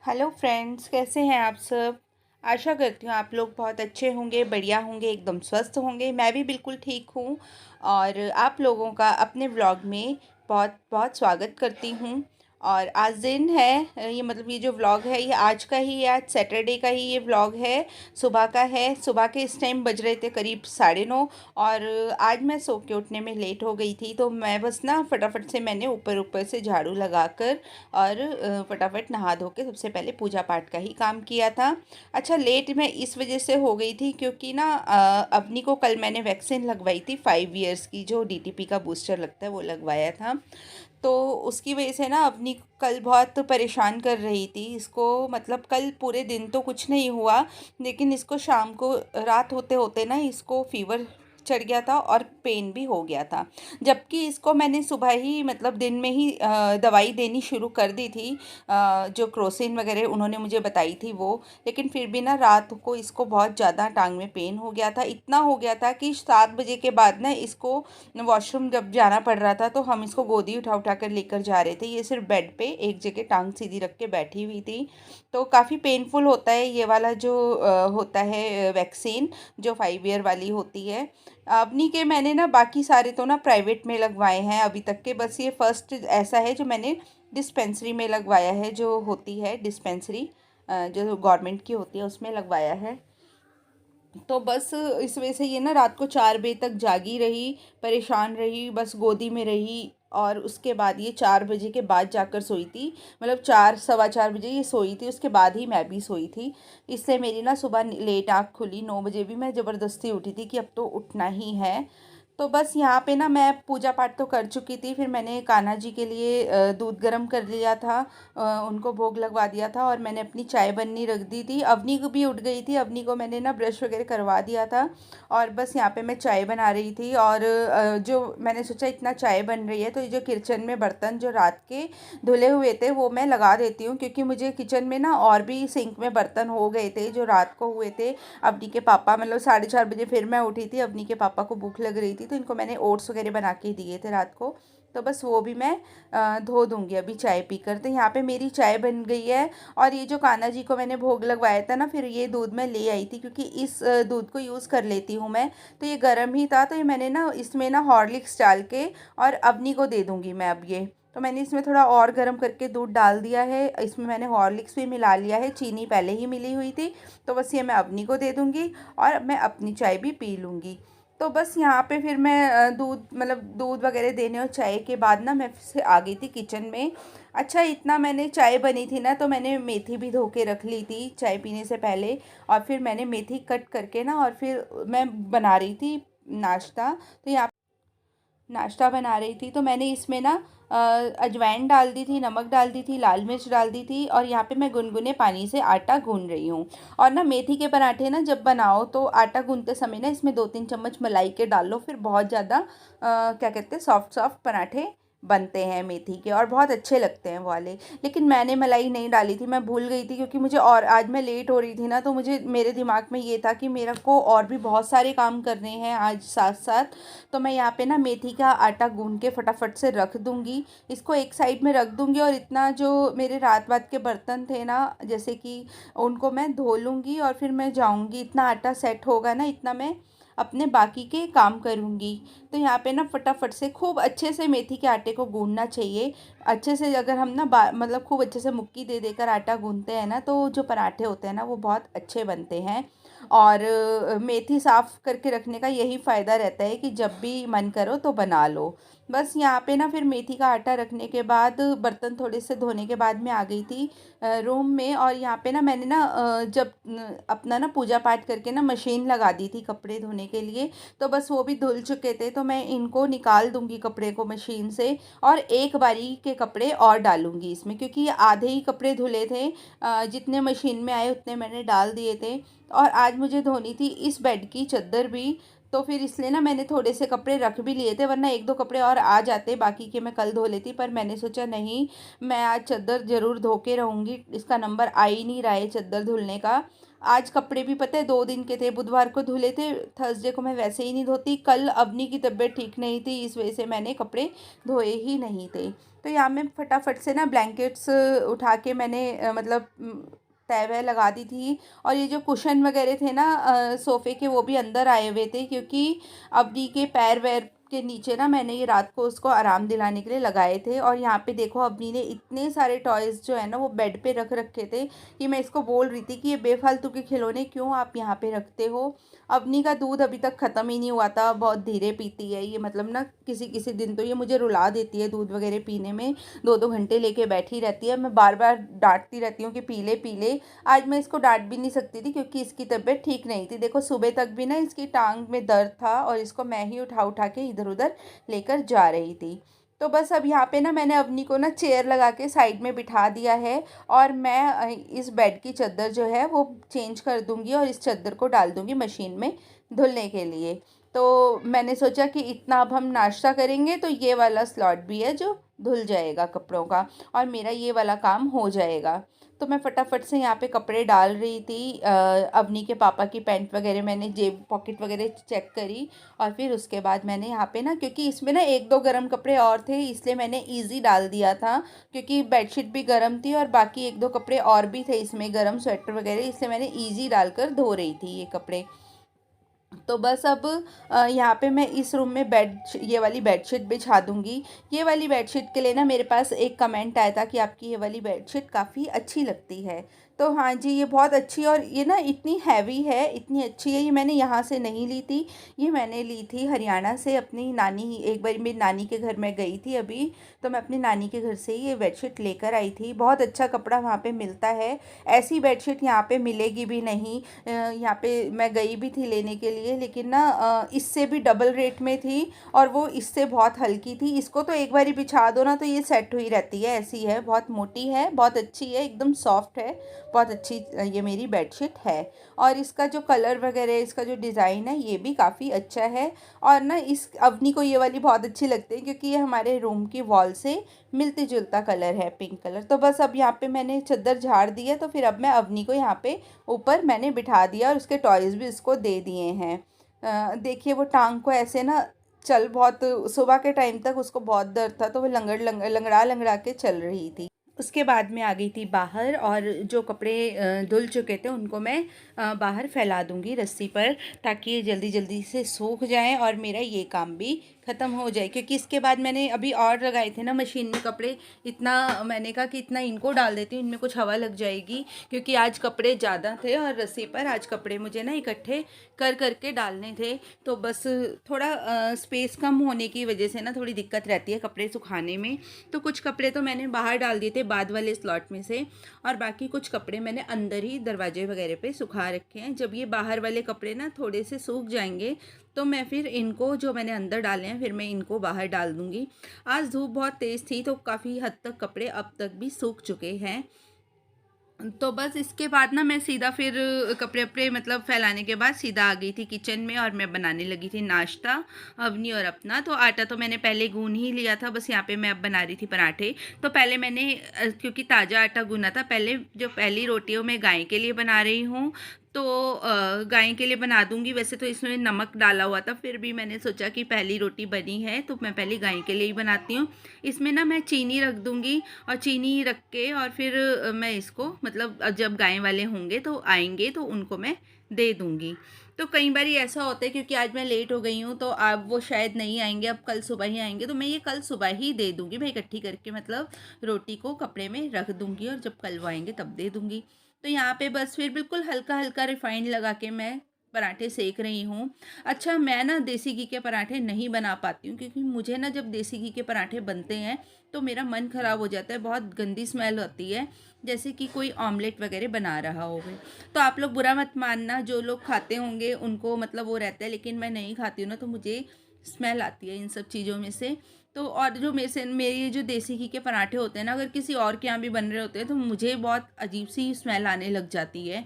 Hello friends, कैसे हैं आप सब। आशा करती हूँ आप लोग बहुत अच्छे होंगे, बढ़िया होंगे, एकदम स्वस्थ होंगे। मैं भी बिल्कुल ठीक हूँ और आप लोगों का अपने व्लॉग में बहुत बहुत स्वागत करती हूँ। और आज दिन है, ये मतलब ये जो व्लॉग है ये आज का ही है, आज सैटरडे का ही ये व्लॉग है। सुबह का है। सुबह के इस टाइम बज रहे थे करीब 9:30 और आज मैं सो के उठने में लेट हो गई थी, तो मैं बस ना फटाफट से मैंने ऊपर ऊपर से झाड़ू लगाकर और फटाफट नहा धो के सबसे पहले पूजा पाठ का ही काम किया था। अच्छा, लेट मैं इस वजह से हो गई थी क्योंकि ना अवनी को कल मैंने वैक्सीन लगवाई थी 5 इयर्स की, जो डीटीपी का बूस्टर लगता है वो लगवाया था। तो उसकी वजह से ना अवनी कल बहुत परेशान कर रही थी। इसको मतलब कल पूरे दिन तो कुछ नहीं हुआ, लेकिन इसको शाम को रात होते होते ना इसको फीवर चढ़ गया था और पेन भी हो गया था। जबकि इसको मैंने सुबह ही मतलब दिन में ही दवाई देनी शुरू कर दी थी, जो क्रोसिन वगैरह उन्होंने मुझे बताई थी वो। लेकिन फिर भी ना रात को इसको बहुत ज़्यादा टांग में पेन हो गया था। इतना हो गया था कि 7 बजे के बाद ना इसको वॉशरूम जब जाना पड़ रहा था तो हम इसको गोदी उठा उठा कर लेकर जा रहे थे। ये सिर्फ बेड पे एक जगह टांग सीधी रख के बैठी हुई थी। तो काफ़ी पेनफुल होता है ये वाला जो होता है वैक्सीन, जो 5 ईयर वाली होती है। अपनी के मैंने ना बाकी सारे तो ना प्राइवेट में लगवाए हैं अभी तक के, बस ये फर्स्ट ऐसा है जो मैंने डिस्पेंसरी में लगवाया है, जो होती है डिस्पेंसरी जो गवर्नमेंट की होती है उसमें लगवाया है। तो बस इस वजह से ये ना रात को 4 बजे तक जागी रही, परेशान रही, बस गोदी में रही। और उसके बाद ये 4 बजे के बाद जाकर सोई थी, मतलब 4 सवा 4 बजे ये सोई थी, उसके बाद ही मैं भी सोई थी। इससे मेरी ना सुबह लेट आँख खुली, 9 बजे भी मैं ज़बरदस्ती उठी थी कि अब तो उठना ही है। तो बस यहाँ पे ना मैं पूजा पाठ तो कर चुकी थी, फिर मैंने कान्हा जी के लिए दूध गर्म कर लिया था, उनको भोग लगवा दिया था और मैंने अपनी चाय बननी रख दी थी। अवनी को भी उठ गई थी, अवनी को मैंने ना ब्रश वगैरह करवा दिया था और बस यहाँ पे मैं चाय बना रही थी। और जो मैंने सोचा इतना चाय बन रही है तो ये जो किचन में बर्तन जो रात के धुले हुए थे वो मैं लगा देती हूँ, क्योंकि मुझे किचन में ना और भी सिंक में बर्तन हो गए थे जो रात को हुए थे। अवनी के पापा मतलब 4:30 बजे फिर मैं उठी थी, अवनी के पापा को भूख लग रही थी तो इनको मैंने ओट्स वगैरह बना के दिए थे रात को। तो बस वो भी मैं धो दूंगी अभी चाय पीकर। तो यहाँ पे मेरी चाय बन गई है। और ये जो कान्हा जी को मैंने भोग लगवाया था ना, फिर ये दूध मैं ले आई थी क्योंकि इस दूध को यूज़ कर लेती हूँ मैं। तो ये गर्म ही था, तो ये मैंने ना इसमें ना हॉर्लिक्स डाल के और अवनी को दे दूँगी मैं अब ये। तो मैंने इसमें थोड़ा और गर्म करके दूध डाल दिया है, इसमें मैंने हॉर्लिक्स भी मिला लिया है, चीनी पहले ही मिली हुई थी। तो बस ये मैं अवनी को दे दूँगी और मैं अपनी चाय भी पी लूँगी। तो बस यहाँ पे फिर मैं दूध मतलब दूध वगैरह देने और चाय के बाद ना मैं फिर से आ गई थी किचन में। अच्छा, इतना मैंने चाय बनी थी ना तो मैंने मेथी भी धो के रख ली थी चाय पीने से पहले। और फिर मैंने मेथी कट करके ना और फिर मैं बना रही थी नाश्ता। तो यहाँ नाश्ता बना रही थी तो मैंने इसमें ना अजवाइन डाल दी थी, नमक डाल दी थी, लाल मिर्च डाल दी थी और यहाँ पे मैं गुनगुने पानी से आटा गूंद रही हूँ। और ना मेथी के पराठे ना जब बनाओ तो आटा गूंदते समय ना इसमें 2-3 चम्मच मलाई के डाल लो, फिर बहुत ज़्यादा क्या कहते हैं सॉफ्ट सॉफ्ट पराठे बनते हैं मेथी के और बहुत अच्छे लगते हैं वो वाले। लेकिन मैंने मलाई नहीं डाली थी, मैं भूल गई थी क्योंकि मुझे और आज मैं लेट हो रही थी ना, तो मुझे मेरे दिमाग में ये था कि मेरे को और भी बहुत सारे काम करने हैं आज साथ साथ। तो मैं यहाँ पे ना मेथी का आटा गूंद के फटाफट से रख दूँगी, इसको एक साइड में रख दूँगी। और इतना जो मेरे रात बात के बर्तन थे ना, जैसे कि उनको मैं धो लूँगी और फिर मैं जाऊँगी, इतना आटा सेट होगा ना इतना मैं अपने बाकी के काम करूँगी। तो यहाँ पे ना फटाफट से खूब अच्छे से मेथी के आटे को गूंदना चाहिए। अच्छे से अगर हम ना मतलब खूब अच्छे से मुक्की दे देकर आटा गूंदते हैं ना तो जो पराठे होते हैं ना वो बहुत अच्छे बनते हैं। और मेथी साफ़ करके रखने का यही फ़ायदा रहता है कि जब भी मन करो तो बना लो। बस यहाँ पे ना फिर मेथी का आटा रखने के बाद बर्तन थोड़े से धोने के बाद मैं आ गई थी रूम में। और यहाँ पे ना मैंने ना जब अपना ना पूजा पाठ करके ना मशीन लगा दी थी कपड़े धोने के लिए, तो बस वो भी धुल चुके थे तो मैं इनको निकाल दूँगी कपड़े को मशीन से और एक बारी के कपड़े और डालूँगी इसमें, क्योंकि ये आधे ही कपड़े धुले थे, जितने मशीन में आए उतने मैंने डाल दिए थे। और आज मुझे धोनी थी इस बेड की चादर भी, तो फिर इसलिए ना मैंने थोड़े से कपड़े रख भी लिए थे, वरना 1-2 कपड़े और आ जाते बाकी के मैं कल धो लेती। पर मैंने सोचा नहीं, मैं आज चादर ज़रूर धो के रहूँगी, इसका नंबर आ ही नहीं रहा है चादर धुलने का। आज कपड़े भी पता है 2 दिन के थे, बुधवार को धुले थे, थर्सडे को मैं वैसे ही नहीं धोती। कल अवनी की तबीयत ठीक नहीं थी, इस वजह से मैंने कपड़े धोए ही नहीं थे। तो यहाँ मैं फटाफट से ना ब्लैंकेट्स उठा के मैंने मतलब तय वह लगा दी थी। और ये जो कुशन वगैरह थे ना सोफ़े के, वो भी अंदर आए हुए थे, क्योंकि अवनी के पैर वैर के नीचे ना मैंने ये रात को उसको आराम दिलाने के लिए लगाए थे। और यहाँ पे देखो अवनी ने इतने सारे टॉयज़ जो है ना वो बेड पे रख रखे थे कि मैं इसको बोल रही थी कि ये बेफालतू के खिलौने क्यों आप यहाँ पे रखते हो। अवनी का दूध अभी तक ख़त्म ही नहीं हुआ था, बहुत धीरे पीती है ये, मतलब ना किसी किसी दिन तो ये मुझे रुला देती है दूध वगैरह पीने में, 2-2 घंटे लेके बैठी रहती है। मैं बार बार डांटती रहती हूँ कि पी ले पी ले। आज मैं इसको डांट भी नहीं सकती थी क्योंकि इसकी तबीयत ठीक नहीं थी। देखो सुबह तक भी ना इसकी टांग में दर्द था और इसको मैं ही उठा उठा के इधर उधर लेकर जा रही थी। तो बस अब यहाँ पे ना मैंने अवनी को ना चेयर लगा के साइड में बिठा दिया है। और मैं इस बेड की चादर जो है वो चेंज कर दूँगी और इस चादर को डाल दूँगी मशीन में धुलने के लिए। तो मैंने सोचा कि इतना अब हम नाश्ता करेंगे तो ये वाला स्लॉट भी है जो धुल जाएगा कपड़ों का, और मेरा ये वाला काम हो जाएगा। तो मैं फटाफट से यहाँ पे कपड़े डाल रही थी। अवनी के पापा की पैंट वगैरह मैंने जेब पॉकेट वगैरह चेक करी। और फिर उसके बाद मैंने यहाँ पे ना, क्योंकि इसमें ना 1-2 गर्म कपड़े और थे इसलिए मैंने इजी डाल दिया था, क्योंकि बेडशीट भी गर्म थी और बाकी 1-2 कपड़े और भी थे इसमें गर्म, स्वेटर वगैरह, इसलिए मैंने इजी डालकर धो रही थी ये कपड़े। तो बस अब यहाँ पे मैं इस रूम में ये वाली बेडशीट बिछा दूँगी। ये वाली बेडशीट के लिए ना मेरे पास एक कमेंट आया था कि आपकी ये वाली बेडशीट काफ़ी अच्छी लगती है। तो हाँ जी, ये बहुत अच्छी, और ये ना इतनी हैवी है, इतनी अच्छी है। ये मैंने यहाँ से नहीं ली थी, ये मैंने ली थी हरियाणा से अपनी नानी, एक बार मेरी नानी के घर में गई थी अभी, तो मैं अपनी नानी के घर से ही ये बेडशीट लेकर आई थी। बहुत अच्छा कपड़ा वहाँ पे मिलता है, ऐसी बेडशीट यहाँ पे मिलेगी भी नहीं। यहाँ पे मैं गई भी थी लेने के लिए, लेकिन ना इससे भी डबल रेट में थी और वो इससे बहुत हल्की थी। इसको तो एक बार ही बिछा दो ना तो ये सेट हुई रहती है, ऐसी है, बहुत मोटी है, बहुत अच्छी है, एकदम सॉफ्ट है, बहुत अच्छी ये मेरी बेडशीट है। और इसका जो कलर वगैरह, इसका जो डिज़ाइन है ये भी काफ़ी अच्छा है। और ना इस अवनी को ये वाली बहुत अच्छी लगती है क्योंकि ये हमारे रूम की वॉल से मिलती जुलता कलर है, पिंक कलर। तो बस अब यहाँ पे मैंने चादर झाड़ दी है, तो फिर अब मैं अवनी को यहाँ पे ऊपर मैंने बिठा दिया और उसके टॉयज़ भी इसको दे दिए हैं। देखिए वो टांग को ऐसे ना चल, बहुत सुबह के टाइम तक उसको बहुत दर्द था तो वो लंगड़ा लंगड़ा के चल रही थी। उसके बाद में आ गई थी बाहर, और जो कपड़े धुल चुके थे उनको मैं बाहर फैला दूंगी रस्सी पर, ताकि ये जल्दी जल्दी से सूख जाएं और मेरा ये काम भी ख़त्म हो जाए। क्योंकि इसके बाद मैंने अभी और लगाए थे ना मशीन में कपड़े, इतना मैंने कहा कि इतना इनको डाल देती हूँ, इनमें कुछ हवा लग जाएगी, क्योंकि आज कपड़े ज़्यादा थे और रस्सी पर आज कपड़े मुझे ना इकट्ठे कर करके डालने थे। तो बस थोड़ा स्पेस कम होने की वजह से ना थोड़ी दिक्कत रहती है कपड़े सुखाने में। तो कुछ कपड़े तो मैंने बाहर डाल दिए थे बाद वाले स्लॉट में से, और बाकी कुछ कपड़े मैंने अंदर ही दरवाजे वगैरह पे सुखा रखे हैं। जब ये बाहर वाले कपड़े ना थोड़े से सूख जाएंगे तो मैं फिर इनको, जो मैंने अंदर डाले हैं, फिर मैं इनको बाहर डाल दूँगी। आज धूप बहुत तेज़ थी तो काफ़ी हद तक कपड़े अब तक भी सूख चुके हैं। तो बस इसके बाद ना मैं सीधा फिर कपड़े वपड़े मतलब फैलाने के बाद सीधा आ गई थी किचन में और मैं बनाने लगी थी नाश्ता, अवनी और अपना। तो आटा तो मैंने पहले गूँध ही लिया था, बस यहाँ पे मैं अब बना रही थी पराठे। तो पहले मैंने क्योंकि ताज़ा आटा गूँधा था, पहले जो पहली रोटियों में गाय के लिए बना रही हूँ, तो गाय के लिए बना दूंगी। वैसे तो इसमें नमक डाला हुआ था, फिर भी मैंने सोचा कि पहली रोटी बनी है तो मैं पहले गाय के लिए ही बनाती हूँ। इसमें ना मैं चीनी रख दूंगी, और चीनी रख के और फिर मैं इसको मतलब जब गाय वाले होंगे तो आएंगे तो उनको मैं दे दूंगी। तो कई बार ऐसा होता है, क्योंकि आज मैं लेट हो गई हूँ तो अब वो शायद नहीं आएंगे, अब कल सुबह ही आएंगे, तो मैं ये कल सुबह ही दे दूंगी। मैं इकट्ठी करके मतलब रोटी को कपड़े में रख दूंगी और जब कल वो आएंगे तब दे दूंगी। तो यहाँ पे बस फिर बिल्कुल हल्का हल्का रिफाइंड लगा के मैं पराठे सेक रही हूँ। अच्छा, मैं ना देसी घी के पराठे नहीं बना पाती हूँ, क्योंकि मुझे ना जब देसी घी के पराठे बनते हैं तो मेरा मन ख़राब हो जाता है, बहुत गंदी स्मेल होती है, जैसे कि कोई ऑमलेट वगैरह बना रहा हो। तो आप लोग बुरा मत मानना, जो लोग खाते होंगे उनको मतलब वो रहता है, लेकिन मैं नहीं खाती हूँ ना तो मुझे स्मेल आती है इन सब चीज़ों में से। तो और जो मेरी जो देसी घी के पराठे होते हैं ना, अगर किसी और के यहाँ भी बन रहे होते हैं तो मुझे बहुत अजीब सी स्मेल आने लग जाती है,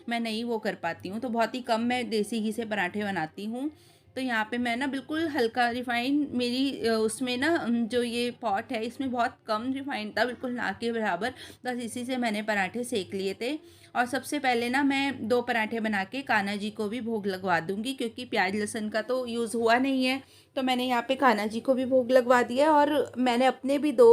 मैं नहीं वो कर पाती हूँ। तो बहुत ही कम मैं देसी घी से पराठे बनाती हूँ। तो तो यहाँ पे मैं ना बिल्कुल हल्का रिफ़ाइन मेरी उसमें ना जो ये पॉट है इसमें बहुत कम रिफ़ाइन था, बिल्कुल ना के बराबर। बस इसी से मैंने पराठे सेक लिए थे। और सबसे पहले ना मैं 2 पराठे बना के कान्हा जी को भी भोग लगवा दूँगी, क्योंकि प्याज लहसुन का तो यूज़ हुआ नहीं है। तो मैंने यहाँ पे कान्हा जी को भी भोग लगवा दिया और मैंने अपने भी 2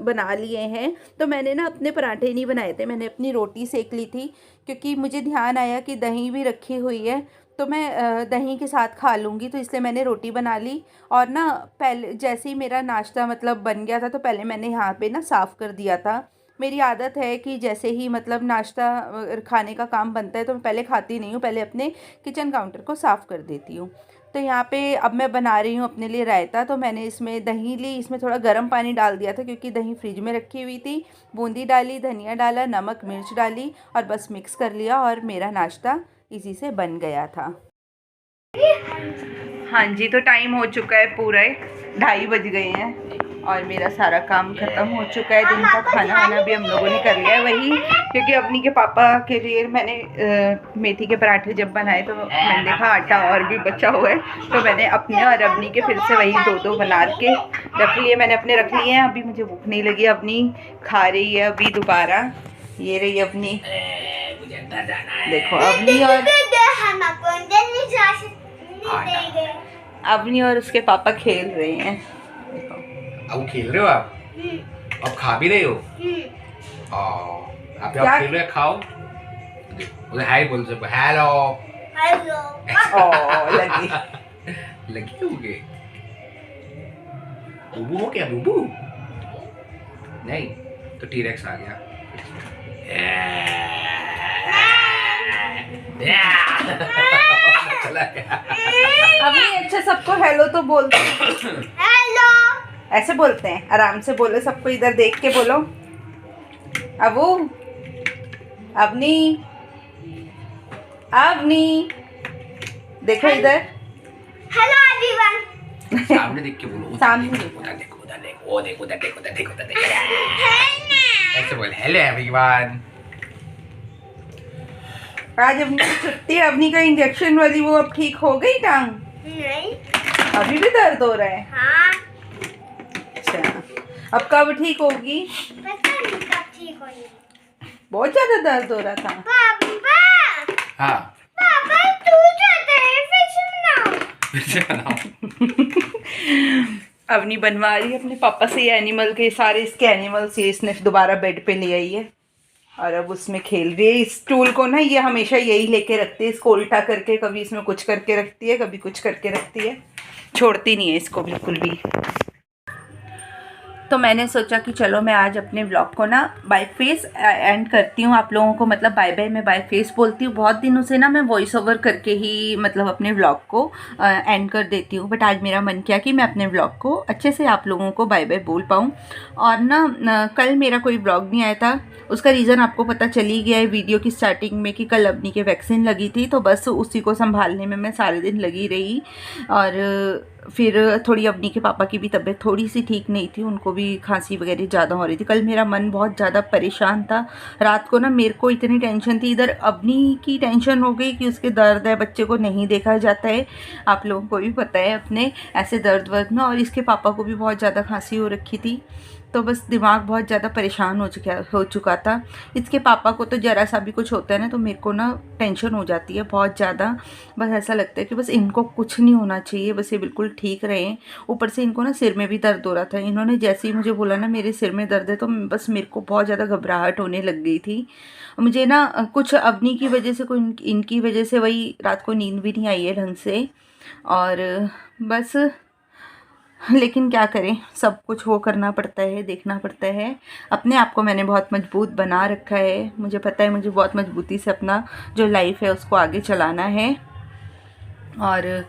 बना लिए हैं। तो मैंने ना अपने पराठे नहीं बनाए थे, मैंने अपनी रोटी सेक ली थी, क्योंकि मुझे ध्यान आया कि दही भी रखी हुई है तो मैं दही के साथ खा लूँगी, तो इसलिए मैंने रोटी बना ली। और ना पहले जैसे ही मेरा नाश्ता मतलब बन गया था तो पहले मैंने यहाँ पे ना साफ़ कर दिया था। मेरी आदत है कि जैसे ही मतलब नाश्ता खाने का काम बनता है तो मैं पहले खाती नहीं हूँ, पहले अपने किचन काउंटर को साफ़ कर देती हूँ। तो यहाँ पे अब मैं बना रही हूँ अपने लिए रायता। तो मैंने इसमें दही ली, इसमें थोड़ा गर्म पानी डाल दिया था क्योंकि दही फ्रिज में रखी हुई थी। बूंदी डाली, धनिया डाला, नमक मिर्च डाली और बस मिक्स कर लिया और मेरा नाश्ता इसी से बन गया था। हाँ जी, तो टाइम हो चुका है, पूरे 2:30 बज गए हैं और मेरा सारा काम ख़त्म हो चुका है। दिन का खाना वाना भी हम लोगों ने कर लिया है। वही क्योंकि अवनी के पापा के लिए मैंने मेथी के पराठे जब बनाए तो मैंने देखा आटा और भी बचा हुआ है, तो मैंने अपने और अवनी के फिर से वही 2-2 बना के रख लिए। मैंने अपने रख लिए हैं। अभी मुझे भूख नहीं लगी, अवनी खा रही है अभी दोबारा। ये रही अवनी, देखो अवनी और उसके पापा खेल रहे हैं। देखो अब खेल रहे हो आप, अब खा भी रहे हो। आप खेल रहे हो, खाओ। उधर हाय बोल सको, हेलो हेलो। लगी लगी होगे। बुबू हो क्या? बुबू नहीं तो टीरेक्स आ गया। चला गया। अभी अच्छा सबको हेलो तो बोलते हैं, हेलो ऐसे बोलते हैं। आराम से बोलो, सबको इधर देख के बोलो। अबू, अवनी, अवनी देखो इधर, हेलो एवरीवन। सामने देख के बोलो, सामने देखो, उधर देखो, उधर देखो, वो देखो, उधर देखो, उधर देखो, उधर देखो। ऐसे बोल, हेलो एवरीवन। आज अवनी की छुट्टी, अवनी का इंजेक्शन वाली वो अब ठीक हो गई टांग? नहीं, अभी भी दर्द हो रहा है। हाँ। अच्छा, अब कब ठीक होगी? पता नहीं कब ठीक होगी। बहुत ज्यादा दर्द हो रहा था। पापा, हाँ पापा तू जाता है फिर से बनाओ। अवनी बनवा रही है अपने पापा से ये एनिमल के सारे, इसके एनिमल्स ये इसने दोबारा बेड पे ले आई है और अब उसमें खेल रही है। इस स्टूल को ना ये हमेशा यही लेके रखती है, इसको उल्टा करके कभी इसमें कुछ करके रखती है, कभी कुछ करके रखती है, छोड़ती नहीं है इसको बिल्कुल भी। तो मैंने सोचा कि चलो मैं आज अपने व्लॉग को ना बाय फेस एंड करती हूँ। आप लोगों को मतलब बाय बाय मैं बाय फेस बोलती हूँ। बहुत दिनों से ना मैं वॉइस ओवर करके ही मतलब अपने व्लॉग को एंड कर देती हूँ, बट आज मेरा मन किया कि मैं अपने व्लॉग को अच्छे से आप लोगों को बाय बाय बोल पाऊँ। और ना कल मेरा कोई व्लॉग नहीं आया था, उसका रीज़न आपको पता चल ही गया है वीडियो की स्टार्टिंग में कि कल अवनी के वैक्सीन लगी थी, तो बस उसी को संभालने में मैं सारे दिन लगी रही। और फिर थोड़ी अवनी के पापा की भी तबीयत थोड़ी सी ठीक नहीं थी, उनको भी खांसी वगैरह ज़्यादा हो रही थी। कल मेरा मन बहुत ज़्यादा परेशान था। रात को ना मेरे को इतनी टेंशन थी, इधर अवनी की टेंशन हो गई कि उसके दर्द है, बच्चे को नहीं देखा जाता है, आप लोगों को भी पता है अपने ऐसे दर्द वर्द में, और इसके पापा को भी बहुत ज़्यादा खांसी हो रखी थी। तो बस दिमाग बहुत ज़्यादा परेशान हो चुका था। इसके पापा को तो ज़रा सा भी कुछ होता है ना तो मेरे को ना टेंशन हो जाती है बहुत ज़्यादा। बस ऐसा लगता है कि बस इनको कुछ नहीं होना चाहिए, बस ये बिल्कुल ठीक रहें। ऊपर से इनको ना सिर में भी दर्द हो रहा था। इन्होंने जैसे ही मुझे बोला ना मेरे सिर में दर्द है तो बस मेरे को बहुत ज़्यादा घबराहट होने लग गई थी। मुझे ना कुछ अवनी की वजह से, कोई इनकी वजह से वही रात को नींद भी नहीं आई है ढंग से। और बस लेकिन क्या करें, सब कुछ वो करना पड़ता है, देखना पड़ता है। अपने आप को मैंने बहुत मजबूत बना रखा है, मुझे पता है मुझे बहुत मजबूती से अपना जो लाइफ है उसको आगे चलाना है। और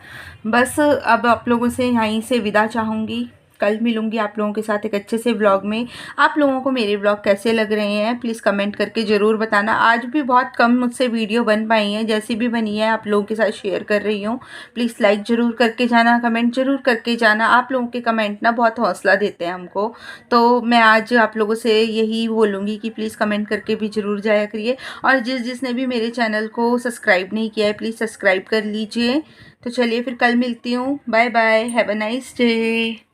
बस अब आप लोगों से यहीं से विदा चाहूँगी। कल मिलूँगी आप लोगों के साथ एक अच्छे से व्लॉग में। आप लोगों को मेरे व्लॉग कैसे लग रहे हैं प्लीज़ कमेंट करके ज़रूर बताना। आज भी बहुत कम मुझसे वीडियो बन पाई हैं, जैसी भी बनी है आप लोगों के साथ शेयर कर रही हूँ। प्लीज़ लाइक ज़रूर करके जाना, कमेंट ज़रूर करके जाना। आप लोगों के कमेंट ना बहुत हौसला देते हैं हमको, तो मैं आज आप लोगों से यही बोलूँगी कि प्लीज़ कमेंट करके भी ज़रूर जाया करिए। और जिसने भी मेरे चैनल को सब्सक्राइब नहीं किया है प्लीज़ सब्सक्राइब कर लीजिए। तो चलिए फिर कल मिलती हूँ। Bye bye, have a nice day.